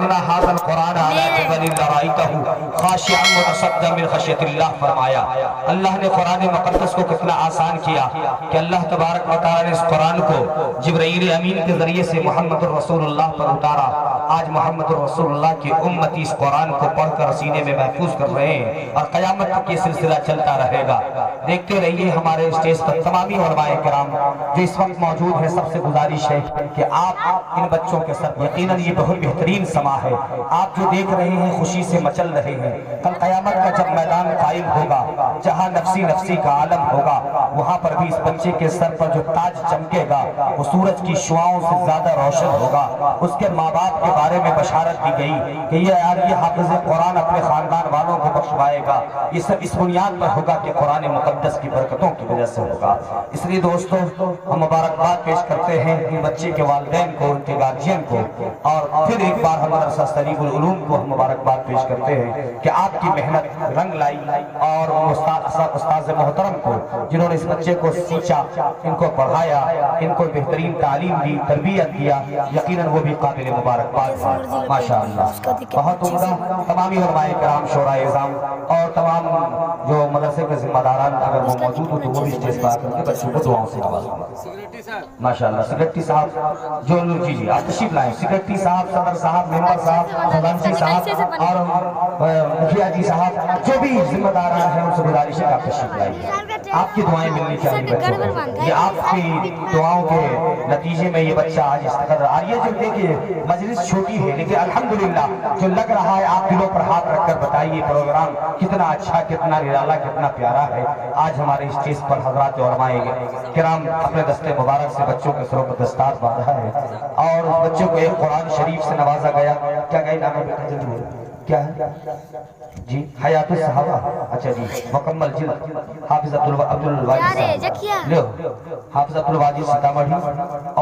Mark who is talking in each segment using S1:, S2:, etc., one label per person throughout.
S1: انزلنا هذا القرآن على جبل لرأيته خاشعا متصدعا من خشیۃ اللہ فرمایا اللہ نے قرآن مقدس کو کتنا آسان کیا کہ اللہ تبارک و تعالی نے اس قرآن کو جبرائیل امین کے ذریعے سے محمد الرسول اللہ پر اتارا. آج محمد الرسول اللہ کی امتی اس قرآن کو پڑھ کر سینے میں محفوظ کر رہے ہیں اور قیامت تک یہ سلسلہ چلتا رہے گا. دیکھتے رہیے ہمارے اسٹیج پر تمامی علماء کرام جو اس وقت موجود ہیں. سب سے گزارش ہے کہ آپ ان بچوں کے ساتھ یقیناً یہ بہت بہترین سما ہے. آپ جو دیکھ رہے ہیں خوشی سے مچل رہے ہیں. کل قیامت کا جب میدان قائم ہوگا جہاں نفسی نفسی کا عالم ہوگا وہاں پر بھی اس بچے کے سر پر جو تاج چمکے گا وہ سورج کی شعاؤں سے زیادہ روشن ہوگا. اس کے ماں باپ کے بارے میں بشارت دی گئی کہ یہ حافظ قرآن اپنے خاندان والوں کو بخشوائے گا. یہ سب اس بنیاد پر ہوگا کہ قرآن مقدس کی برکتوں کی وجہ سے ہوگا. اس لیے دوستو ہم مبارکباد پیش کرتے ہیں ان بچے کے والدین کو, ان کے گارجین کو, اور پھر ایک بار ہم مدرسہ سریب العلوم کو ہم مبارکباد پیش کرتے ہیں کہ آپ کی محنت رنگ لائی. اور استاد محترم کو جنہوں نے اس بچے کو سیچا, ان کو پڑھایا, ان کو بہترین تعلیم دی, تربیت دیا, یقیناً وہ بھی قابل مبارکباد ہے. ماشاءاللہ بہت عمدہ. تمامی علماء کرام, شورائے اعظام اور تمام جو مدرسے کے ذمہ داران اگر وہ موجود ہو تو وہ بھی اسٹیج پر آ کر کے بچوں کو دعاؤں سے نوازیں. ماشاءاللہ سیکریٹری صاحب جو جی آپ تشریف لائیں. سیکریٹری صاحب, صدر صاحب, ممبر صاحب, خزانچی صاحب اور مکھیا جی صاحب جو بھی ذمہ داران ہیں ان سے گزارش ہے کہ آپ تشریف لائیں. آپ کی دعائیں ملنی چاہیے بچوں کو. یہ آپ کی دعاؤں کے نتیجے میں یہ بچہ آج اس قدر آ رہی ہے. جو دیکھیے مجلس چھوٹی ہے لیکن الحمدللہ جو لگ رہا ہے آپ دلوں پر ہاتھ رکھ کر بتائیے پروگرام کتنا اچھا, کتنا نرالا, کتنا پیارا ہے. آج ہمارے اسٹیج پر حضرات علماء کرام اپنے دستے مبارک سے بچوں کے سروں پر دستار باندھا ہے اور اس بچے کو ایک قرآن شریف سے نوازا گیا. کیا گئی نام ہے بیٹا جلدی کیا ہے جی؟ حیات الصحابہ. اچھا جی, مکمل جلد حافظ عبد الواجد صاحب, حافظ عبد الواجد سیتامڑھی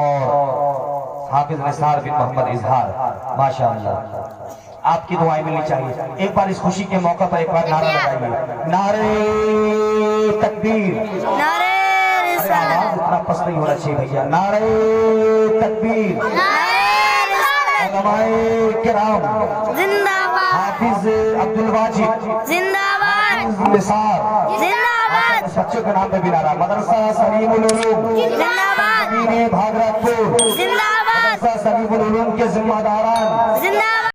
S1: اور حافظ نثار بن محمد اظہار. ماشاءاللہ آپ کی دعائیں ملنی چاہیے. ایک بار اس خوشی کے موقع پر ایک بار نعرہ لگائیے, نعرہ تکبیر. آواز اتنا پس نہیں ہونا چاہیے بھیا. نعرہ تکبیر. علماء کرام زندہ باد. حافظ عبد الواجد زندہ باد. حافظ نثار زندہ باد. بچوں کے نام پہ بھی نعرہ. مدرسہ سریب العلوم زندہ باد. بھاگرات پور زندہ باد. مدرسہ سریب العلوم کے ذمہ داران زندہ